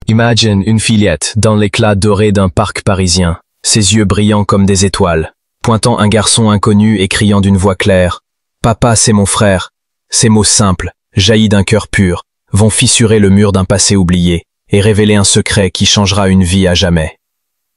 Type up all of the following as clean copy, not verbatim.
Imagine une fillette dans l'éclat doré d'un parc parisien, ses yeux brillants comme des étoiles, pointant un garçon inconnu et criant d'une voix claire « Papa, c'est mon frère !» Ces mots simples, jaillis d'un cœur pur, vont fissurer le mur d'un passé oublié et révéler un secret qui changera une vie à jamais.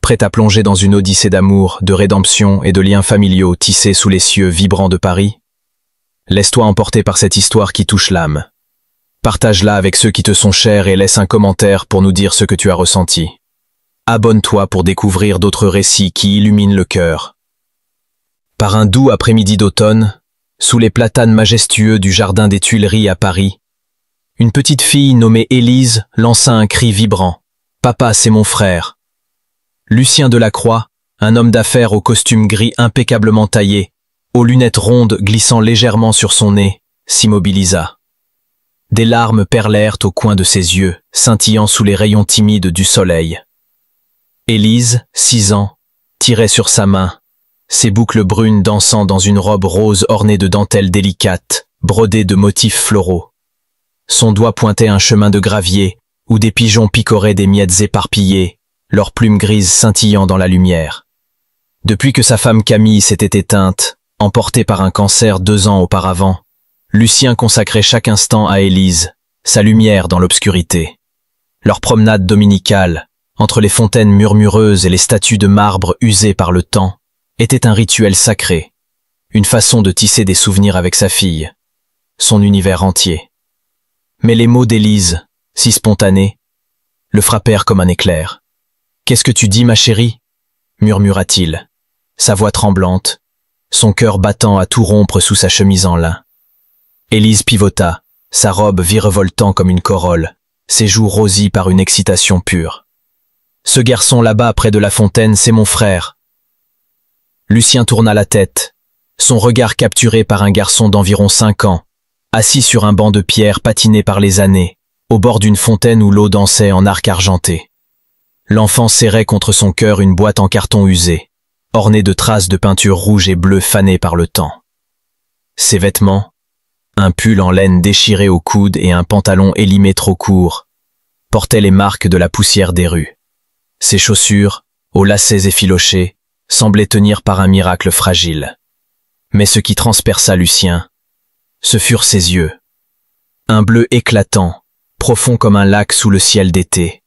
Prête à plonger dans une odyssée d'amour, de rédemption et de liens familiaux tissés sous les cieux vibrants de Paris? Laisse-toi emporter par cette histoire qui touche l'âme. Partage-la avec ceux qui te sont chers et laisse un commentaire pour nous dire ce que tu as ressenti. Abonne-toi pour découvrir d'autres récits qui illuminent le cœur. Par un doux après-midi d'automne, sous les platanes majestueux du jardin des Tuileries à Paris, une petite fille nommée Élise lança un cri vibrant. « Papa, c'est mon frère !» Lucien Delacroix, un homme d'affaires au costume gris impeccablement taillé, aux lunettes rondes glissant légèrement sur son nez, s'immobilisa. Des larmes perlèrent au coin de ses yeux, scintillant sous les rayons timides du soleil. Élise, 6 ans, tirait sur sa main, ses boucles brunes dansant dans une robe rose ornée de dentelles délicates, brodée de motifs floraux. Son doigt pointait un chemin de gravier, où des pigeons picoraient des miettes éparpillées, leurs plumes grises scintillant dans la lumière. Depuis que sa femme Camille s'était éteinte, emportée par un cancer 2 ans auparavant, Lucien consacrait chaque instant à Élise, sa lumière dans l'obscurité. Leur promenade dominicale, entre les fontaines murmureuses et les statues de marbre usées par le temps, était un rituel sacré, une façon de tisser des souvenirs avec sa fille, son univers entier. Mais les mots d'Élise, si spontanés, le frappèrent comme un éclair. « Qu'est-ce que tu dis, ma chérie ?» murmura-t-il, sa voix tremblante, son cœur battant à tout rompre sous sa chemise en lin. Élise pivota, sa robe virevoltant comme une corolle, ses joues rosies par une excitation pure. « Ce garçon là-bas près de la fontaine, c'est mon frère. » Lucien tourna la tête, son regard capturé par un garçon d'environ 5 ans, assis sur un banc de pierre patiné par les années, au bord d'une fontaine où l'eau dansait en arc argenté. L'enfant serrait contre son cœur une boîte en carton usé, ornée de traces de peinture rouge et bleue fanées par le temps. Ses vêtements, un pull en laine déchiré au coude et un pantalon élimé trop court, portaient les marques de la poussière des rues. Ses chaussures, aux lacets effilochés, semblaient tenir par un miracle fragile. Mais ce qui transperça Lucien, ce furent ses yeux. Un bleu éclatant, profond comme un lac sous le ciel d'été,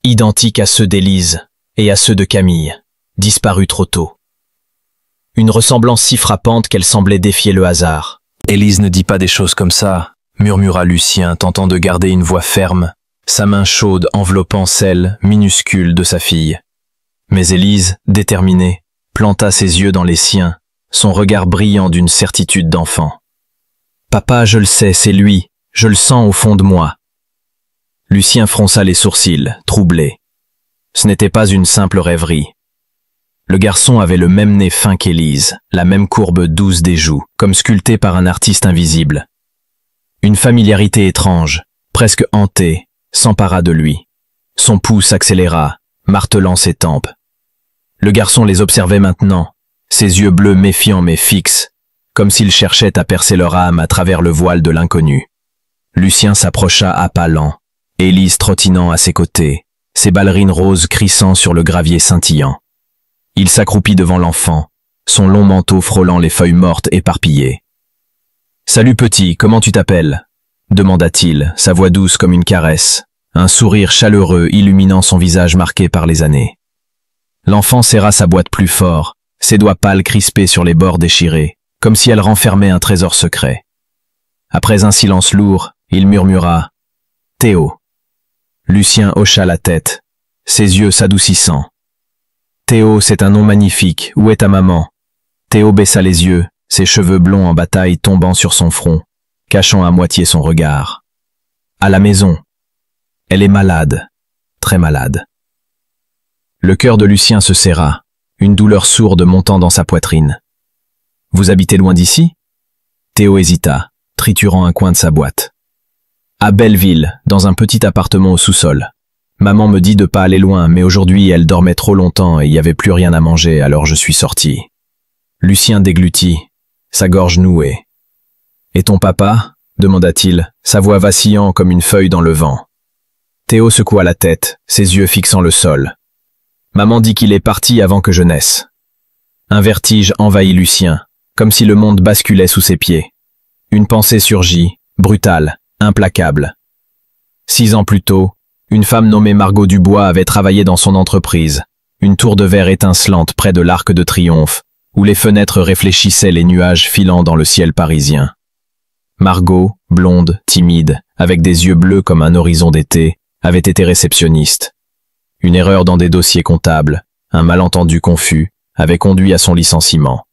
identique à ceux d'Élise et à ceux de Camille, disparus trop tôt. Une ressemblance si frappante qu'elle semblait défier le hasard. « Élise ne dit pas des choses comme ça », murmura Lucien, tentant de garder une voix ferme, sa main chaude enveloppant celle, minuscule, de sa fille. Mais Élise, déterminée, planta ses yeux dans les siens, son regard brillant d'une certitude d'enfant. « Papa, je le sais, c'est lui, je le sens au fond de moi. » Lucien fronça les sourcils, troublé. Ce n'était pas une simple rêverie. Le garçon avait le même nez fin qu'Élise, la même courbe douce des joues, comme sculptée par un artiste invisible. Une familiarité étrange, presque hantée, s'empara de lui. Son pouls s'accéléra, martelant ses tempes. Le garçon les observait maintenant, ses yeux bleus méfiants mais fixes, comme s'il cherchait à percer leur âme à travers le voile de l'inconnu. Lucien s'approcha à pas lents, Élise trottinant à ses côtés, ses ballerines roses crissant sur le gravier scintillant. Il s'accroupit devant l'enfant, son long manteau frôlant les feuilles mortes éparpillées. « Salut petit, comment tu t'appelles » demanda-t-il, sa voix douce comme une caresse, un sourire chaleureux illuminant son visage marqué par les années. L'enfant serra sa boîte plus fort, ses doigts pâles crispés sur les bords déchirés, comme si elle renfermait un trésor secret. Après un silence lourd, il murmura « Théo ». Lucien hocha la tête, ses yeux s'adoucissant. « Théo, c'est un nom magnifique, où est ta maman ?» Théo baissa les yeux, ses cheveux blonds en bataille tombant sur son front, cachant à moitié son regard. « À la maison. Elle est malade, très malade. » Le cœur de Lucien se serra, une douleur sourde montant dans sa poitrine. « Vous habitez loin d'ici ?» Théo hésita, triturant un coin de sa boîte. « À Belleville, dans un petit appartement au sous-sol. Maman me dit de pas aller loin, mais aujourd'hui elle dormait trop longtemps et il n'y avait plus rien à manger, alors je suis sorti. » Lucien déglutit, sa gorge nouée. « Et ton papa ?» demanda-t-il, sa voix vacillant comme une feuille dans le vent. Théo secoua la tête, ses yeux fixant le sol. Maman dit qu'il est parti avant que je naisse. Un vertige envahit Lucien, comme si le monde basculait sous ses pieds. Une pensée surgit, brutale, implacable. 6 ans plus tôt, une femme nommée Margot Dubois avait travaillé dans son entreprise, une tour de verre étincelante près de l'Arc de Triomphe, où les fenêtres réfléchissaient les nuages filant dans le ciel parisien. Margot, blonde, timide, avec des yeux bleus comme un horizon d'été, avait été réceptionniste. Une erreur dans des dossiers comptables, un malentendu confus, avait conduit à son licenciement.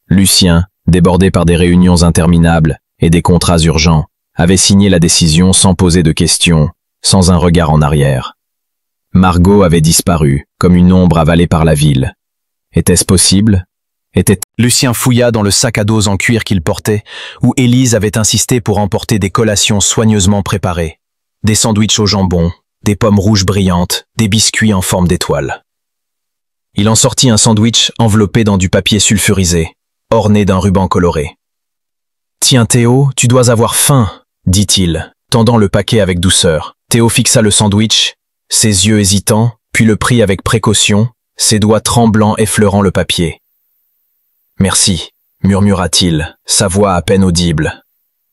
Lucien, débordé par des réunions interminables et des contrats urgents, avait signé la décision sans poser de questions, sans un regard en arrière. Margot avait disparu, comme une ombre avalée par la ville. Était-ce possible? Lucien fouilla dans le sac à dos en cuir qu'il portait, où Élise avait insisté pour emporter des collations soigneusement préparées. Des sandwichs au jambon, des pommes rouges brillantes, des biscuits en forme d'étoile. Il en sortit un sandwich enveloppé dans du papier sulfurisé, orné d'un ruban coloré. « Tiens Théo, tu dois avoir faim », dit-il, tendant le paquet avec douceur. Théo fixa le sandwich, ses yeux hésitants, puis le prit avec précaution, ses doigts tremblants effleurant le papier. « Merci », murmura-t-il, sa voix à peine audible.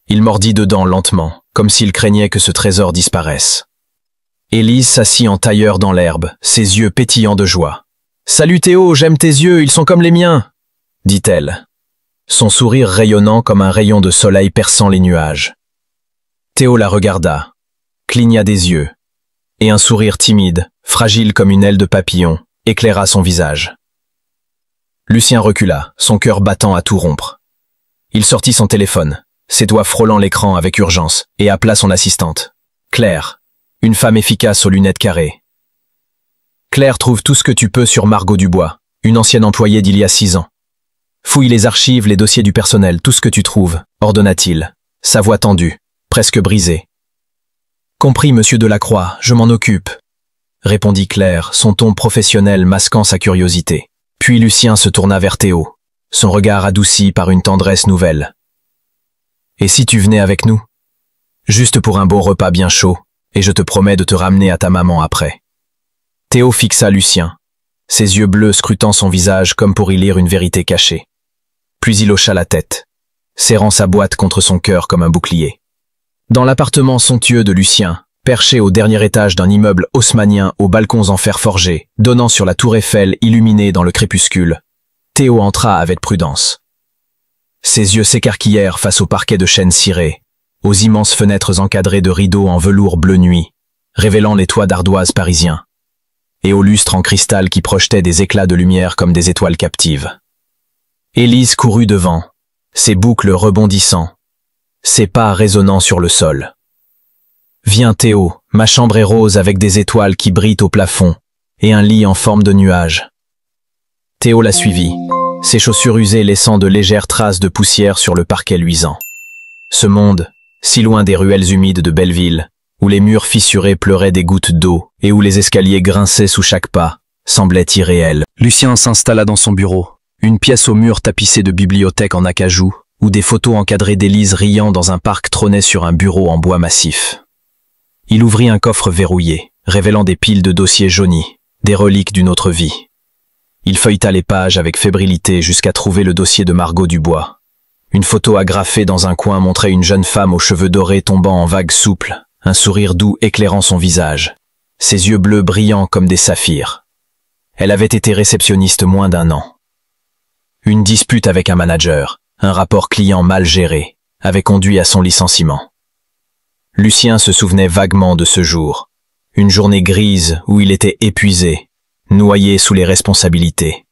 Il mordit dedans lentement, comme s'il craignait que ce trésor disparaisse. Élise s'assit en tailleur dans l'herbe, ses yeux pétillants de joie. « Salut Théo, j'aime tes yeux, ils sont comme les miens !» dit-elle, son sourire rayonnant comme un rayon de soleil perçant les nuages. Théo la regarda, cligna des yeux, et un sourire timide, fragile comme une aile de papillon, éclaira son visage. Lucien recula, son cœur battant à tout rompre. Il sortit son téléphone, ses doigts frôlant l'écran avec urgence, et appela son assistante. Claire, une femme efficace aux lunettes carrées. Claire, trouve tout ce que tu peux sur Margot Dubois, une ancienne employée d'il y a 6 ans. Fouille les archives, les dossiers du personnel, tout ce que tu trouves, ordonna-t-il, sa voix tendue, presque brisée. Compris, monsieur Delacroix, je m'en occupe, répondit Claire, son ton professionnel masquant sa curiosité. Puis Lucien se tourna vers Théo, son regard adouci par une tendresse nouvelle. Et si tu venais avec nous? Juste pour un bon repas bien chaud, et je te promets de te ramener à ta maman après. Théo fixa Lucien, ses yeux bleus scrutant son visage comme pour y lire une vérité cachée. Puis il hocha la tête, serrant sa boîte contre son cœur comme un bouclier. Dans l'appartement somptueux de Lucien, perché au dernier étage d'un immeuble haussmannien aux balcons en fer forgé, donnant sur la tour Eiffel illuminée dans le crépuscule, Théo entra avec prudence. Ses yeux s'écarquillèrent face au parquet de chêne ciré, aux immenses fenêtres encadrées de rideaux en velours bleu nuit, révélant les toits d'ardoise parisiens, et aux lustres en cristal qui projetaient des éclats de lumière comme des étoiles captives. Élise courut devant, ses boucles rebondissant, ses pas résonnant sur le sol. « Viens Théo, ma chambre est rose avec des étoiles qui brillent au plafond, et un lit en forme de nuage. » Théo la suivit, ses chaussures usées laissant de légères traces de poussière sur le parquet luisant. Ce monde, si loin des ruelles humides de Belleville, où les murs fissurés pleuraient des gouttes d'eau et où les escaliers grinçaient sous chaque pas, semblait irréel. Lucien s'installa dans son bureau, une pièce au mur tapissée de bibliothèques en acajou, où des photos encadrées d'Élise riant dans un parc trônaient sur un bureau en bois massif. Il ouvrit un coffre verrouillé, révélant des piles de dossiers jaunis, des reliques d'une autre vie. Il feuilleta les pages avec fébrilité jusqu'à trouver le dossier de Margot Dubois. Une photo agrafée dans un coin montrait une jeune femme aux cheveux dorés tombant en vagues souples, un sourire doux éclairant son visage, ses yeux bleus brillants comme des saphirs. Elle avait été réceptionniste moins d'1 an. Une dispute avec un manager, un rapport client mal géré, avait conduit à son licenciement. Lucien se souvenait vaguement de ce jour, une journée grise où il était épuisé, noyé sous les responsabilités.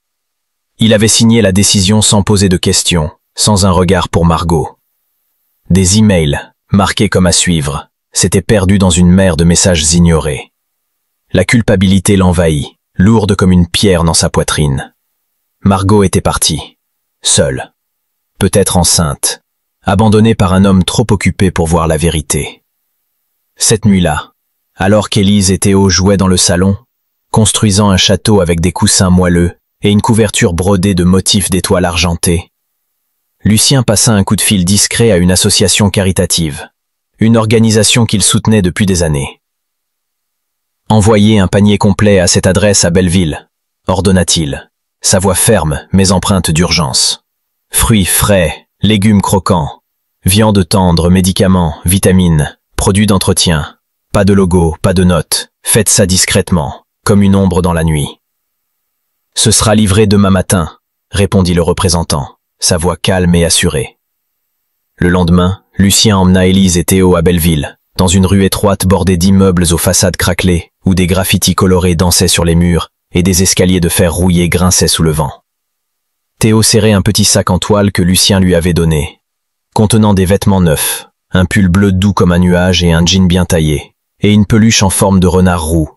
Il avait signé la décision sans poser de questions, sans un regard pour Margot. Des emails, marqués comme à suivre, s'étaient perdus dans une mer de messages ignorés. La culpabilité l'envahit, lourde comme une pierre dans sa poitrine. Margot était partie, seule, peut-être enceinte, abandonnée par un homme trop occupé pour voir la vérité. Cette nuit-là, alors qu'Élise et Théo jouaient dans le salon, construisant un château avec des coussins moelleux et une couverture brodée de motifs d'étoiles argentées, Lucien passa un coup de fil discret à une association caritative, une organisation qu'il soutenait depuis des années. Envoyez un panier complet à cette adresse à Belleville, ordonna-t-il. Sa voix ferme, mais empreinte d'urgence. Fruits frais, légumes croquants, viande tendre, médicaments, vitamines, produits d'entretien. Pas de logo, pas de notes. Faites ça discrètement, comme une ombre dans la nuit. Ce sera livré demain matin, répondit le représentant, sa voix calme et assurée. Le lendemain, Lucien emmena Élise et Théo à Belleville, dans une rue étroite bordée d'immeubles aux façades craquelées, où des graffitis colorés dansaient sur les murs et des escaliers de fer rouillés grinçaient sous le vent. Théo serrait un petit sac en toile que Lucien lui avait donné, contenant des vêtements neufs, un pull bleu doux comme un nuage et un jean bien taillé, et une peluche en forme de renard roux,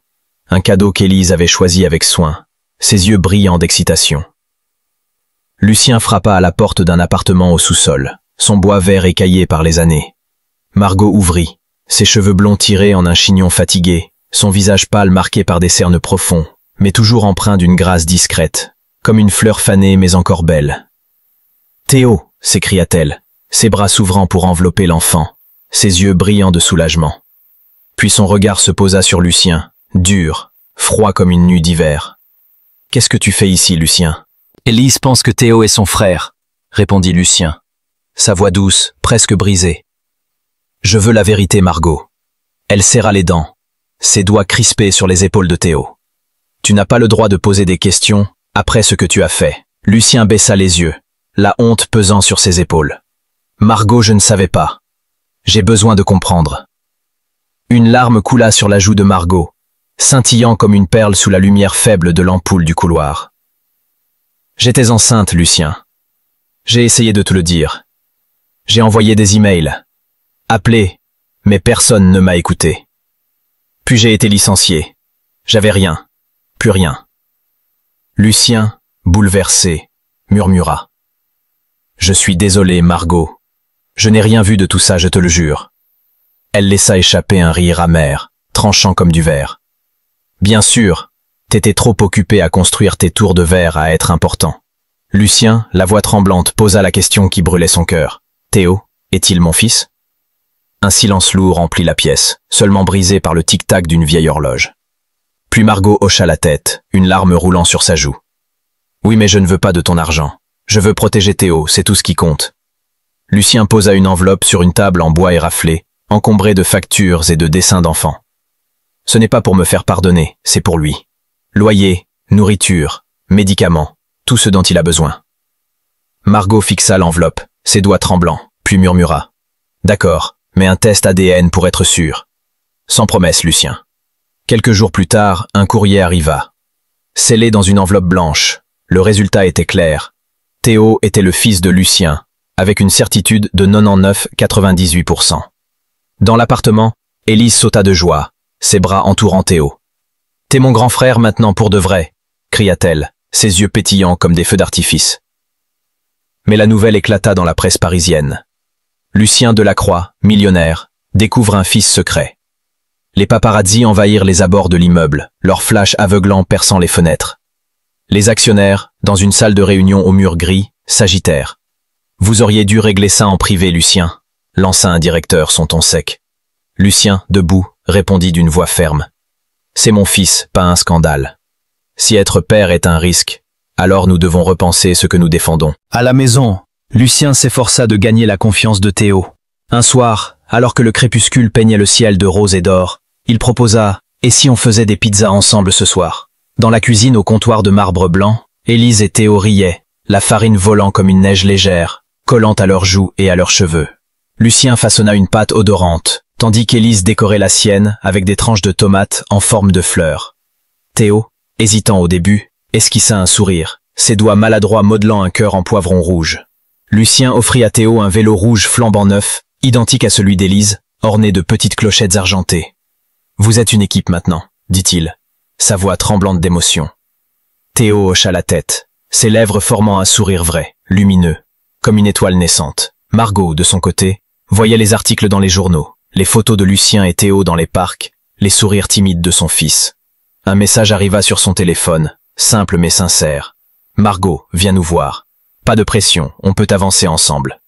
un cadeau qu'Élise avait choisi avec soin, ses yeux brillants d'excitation. Lucien frappa à la porte d'un appartement au sous-sol, son bois vert écaillé par les années. Margot ouvrit, ses cheveux blonds tirés en un chignon fatigué, son visage pâle marqué par des cernes profonds, mais toujours empreint d'une grâce discrète, comme une fleur fanée mais encore belle. « Théo !» s'écria-t-elle, ses bras s'ouvrant pour envelopper l'enfant, ses yeux brillants de soulagement. Puis son regard se posa sur Lucien, dur, froid comme une nuit d'hiver. « Qu'est-ce que tu fais ici, Lucien ?»« Élise pense que Théo est son frère, » répondit Lucien, sa voix douce, presque brisée. « Je veux la vérité, Margot. » Elle serra les dents, ses doigts crispés sur les épaules de Théo. « Tu n'as pas le droit de poser des questions après ce que tu as fait. » Lucien baissa les yeux, la honte pesant sur ses épaules. « Margot, je ne savais pas. J'ai besoin de comprendre. » Une larme coula sur la joue de Margot, scintillant comme une perle sous la lumière faible de l'ampoule du couloir. « J'étais enceinte, Lucien. J'ai essayé de te le dire. J'ai envoyé des emails, appelé, mais personne ne m'a écouté. Puis j'ai été licencié. J'avais rien, plus rien. » Lucien, bouleversé, murmura. « Je suis désolé, Margot. Je n'ai rien vu de tout ça, je te le jure. » Elle laissa échapper un rire amer, tranchant comme du verre. « Bien sûr, t'étais trop occupé à construire tes tours de verre à être important. » Lucien, la voix tremblante, posa la question qui brûlait son cœur. « Théo, est-il mon fils ?» Un silence lourd remplit la pièce, seulement brisé par le tic-tac d'une vieille horloge. Puis Margot hocha la tête, une larme roulant sur sa joue. « Oui, mais je ne veux pas de ton argent. Je veux protéger Théo, c'est tout ce qui compte. » Lucien posa une enveloppe sur une table en bois éraflé, encombrée de factures et de dessins d'enfants. « Ce n'est pas pour me faire pardonner, c'est pour lui. Loyer, nourriture, médicaments, tout ce dont il a besoin. » Margot fixa l'enveloppe, ses doigts tremblants, puis murmura. « D'accord, mais un test ADN pour être sûr. » Sans promesse, Lucien. Quelques jours plus tard, un courrier arriva. Scellé dans une enveloppe blanche, le résultat était clair. Théo était le fils de Lucien, avec une certitude de 99,98%. Dans l'appartement, Élise sauta de joie, ses bras entourant Théo. « T'es mon grand frère maintenant pour de vrai !» cria-t-elle, ses yeux pétillants comme des feux d'artifice. Mais la nouvelle éclata dans la presse parisienne. Lucien Delacroix, millionnaire, découvre un fils secret. Les paparazzis envahirent les abords de l'immeuble, leurs flashs aveuglants perçant les fenêtres. Les actionnaires, dans une salle de réunion au mur gris, s'agitèrent. « Vous auriez dû régler ça en privé, Lucien », lança un directeur son ton sec. Lucien, debout, répondit d'une voix ferme. « C'est mon fils, pas un scandale. Si être père est un risque, alors nous devons repenser ce que nous défendons. » À la maison, Lucien s'efforça de gagner la confiance de Théo. Un soir, alors que le crépuscule peignait le ciel de rose et d'or, il proposa « Et si on faisait des pizzas ensemble ce soir ?» Dans la cuisine au comptoir de marbre blanc, Élise et Théo riaient, la farine volant comme une neige légère, collant à leurs joues et à leurs cheveux. Lucien façonna une pâte odorante, tandis qu'Élise décorait la sienne avec des tranches de tomates en forme de fleurs. Théo, hésitant au début, esquissa un sourire, ses doigts maladroits modelant un cœur en poivron rouge. Lucien offrit à Théo un vélo rouge flambant neuf, identique à celui d'Élise, orné de petites clochettes argentées. « Vous êtes une équipe maintenant, » dit-il, sa voix tremblante d'émotion. Théo hocha la tête, ses lèvres formant un sourire vrai, lumineux, comme une étoile naissante. Margot, de son côté, voyait les articles dans les journaux, les photos de Lucien et Théo dans les parcs, les sourires timides de son fils. Un message arriva sur son téléphone, simple mais sincère. « Margot, viens nous voir. Pas de pression, on peut avancer ensemble. »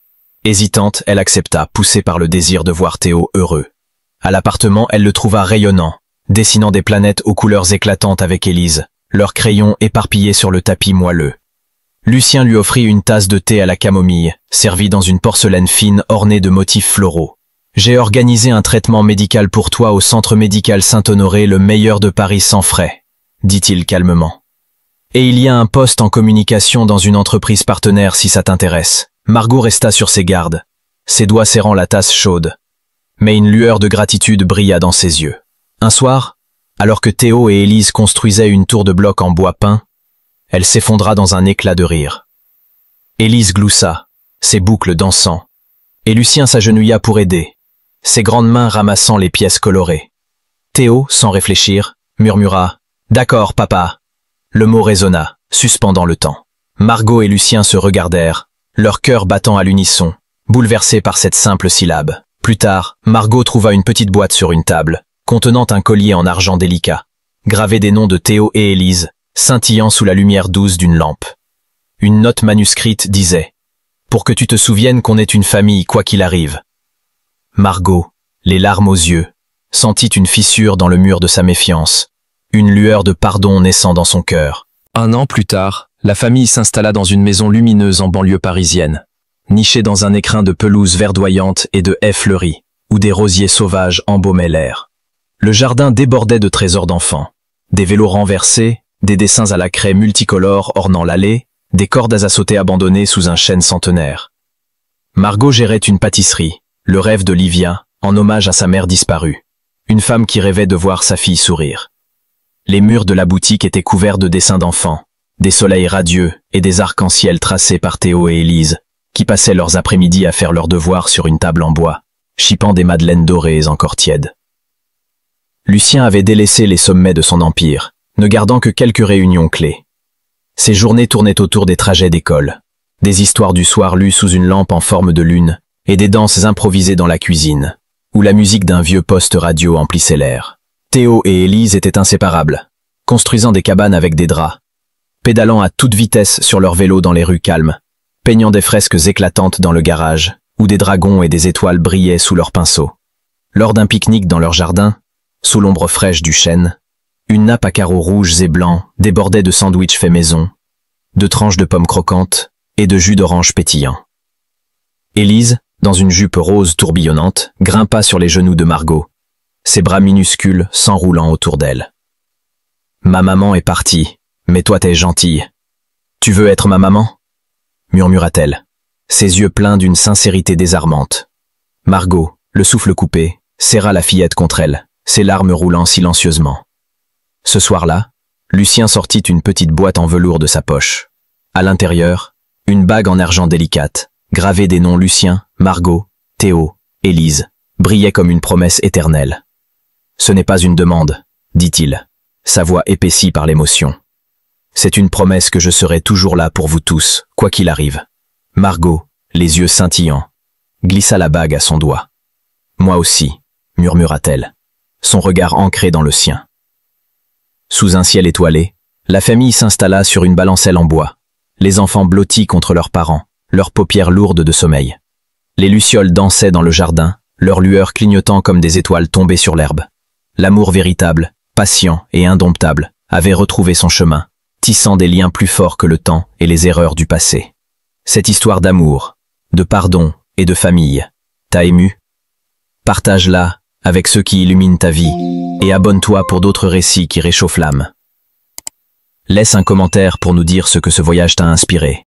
Hésitante, elle accepta, poussée par le désir de voir Théo heureux. À l'appartement, elle le trouva rayonnant, dessinant des planètes aux couleurs éclatantes avec Élise, leurs crayons éparpillés sur le tapis moelleux. Lucien lui offrit une tasse de thé à la camomille, servie dans une porcelaine fine ornée de motifs floraux. « J'ai organisé un traitement médical pour toi au Centre médical Saint-Honoré, le meilleur de Paris sans frais, » dit-il calmement. « Et il y a un poste en communication dans une entreprise partenaire si ça t'intéresse. » Margot resta sur ses gardes, ses doigts serrant la tasse chaude. Mais une lueur de gratitude brilla dans ses yeux. Un soir, alors que Théo et Élise construisaient une tour de blocs en bois peint, elle s'effondra dans un éclat de rire. Élise gloussa, ses boucles dansant, et Lucien s'agenouilla pour aider, ses grandes mains ramassant les pièces colorées. Théo, sans réfléchir, murmura « D'accord, papa ». Le mot résonna, suspendant le temps. Margot et Lucien se regardèrent, leur cœur battant à l'unisson, bouleversés par cette simple syllabe. Plus tard, Margot trouva une petite boîte sur une table, contenant un collier en argent délicat, gravé des noms de Théo et Élise, scintillant sous la lumière douce d'une lampe. Une note manuscrite disait « Pour que tu te souviennes qu'on est une famille, quoi qu'il arrive ». Margot, les larmes aux yeux, sentit une fissure dans le mur de sa méfiance, une lueur de pardon naissant dans son cœur. Un an plus tard, la famille s'installa dans une maison lumineuse en banlieue parisienne, nichée dans un écrin de pelouse verdoyante et de haies fleuries, où des rosiers sauvages embaumaient l'air. Le jardin débordait de trésors d'enfants, des vélos renversés, des dessins à la craie multicolores ornant l'allée, des cordes à sauter abandonnées sous un chêne centenaire. Margot gérait une pâtisserie, le rêve de Livia, en hommage à sa mère disparue, une femme qui rêvait de voir sa fille sourire. Les murs de la boutique étaient couverts de dessins d'enfants, des soleils radieux et des arcs-en-ciel tracés par Théo et Élise, qui passaient leurs après-midi à faire leurs devoirs sur une table en bois, chipant des madeleines dorées encore tièdes. Lucien avait délaissé les sommets de son empire, ne gardant que quelques réunions clés. Ses journées tournaient autour des trajets d'école, des histoires du soir lues sous une lampe en forme de lune, et des danses improvisées dans la cuisine, où la musique d'un vieux poste radio emplissait l'air. Théo et Élise étaient inséparables, construisant des cabanes avec des draps, pédalant à toute vitesse sur leur vélo dans les rues calmes, peignant des fresques éclatantes dans le garage, où des dragons et des étoiles brillaient sous leurs pinceaux. Lors d'un pique-nique dans leur jardin, sous l'ombre fraîche du chêne, une nappe à carreaux rouges et blancs débordait de sandwichs faits maison, de tranches de pommes croquantes et de jus d'orange pétillant. Élise, dans une jupe rose tourbillonnante, grimpa sur les genoux de Margot, ses bras minuscules s'enroulant autour d'elle. « Ma maman est partie, mais toi t'es gentille. Tu veux être ma maman ?» murmura-t-elle, ses yeux pleins d'une sincérité désarmante. Margot, le souffle coupé, serra la fillette contre elle, ses larmes roulant silencieusement. Ce soir-là, Lucien sortit une petite boîte en velours de sa poche. À l'intérieur, une bague en argent délicate, gravée des noms Lucien, Margot, Théo, Élise, brillait comme une promesse éternelle. « Ce n'est pas une demande, » dit-il, sa voix épaissie par l'émotion. « C'est une promesse que je serai toujours là pour vous tous, quoi qu'il arrive. » Margot, les yeux scintillants, glissa la bague à son doigt. « Moi aussi, » murmura-t-elle, son regard ancré dans le sien. Sous un ciel étoilé, la famille s'installa sur une balancelle en bois, les enfants blottis contre leurs parents, leurs paupières lourdes de sommeil. Les lucioles dansaient dans le jardin, leurs lueurs clignotant comme des étoiles tombées sur l'herbe. L'amour véritable, patient et indomptable, avait retrouvé son chemin, tissant des liens plus forts que le temps et les erreurs du passé. Cette histoire d'amour, de pardon et de famille, t'a ému? Partage-la avec ceux qui illuminent ta vie, et abonne-toi pour d'autres récits qui réchauffent l'âme. Laisse un commentaire pour nous dire ce que ce voyage t'a inspiré.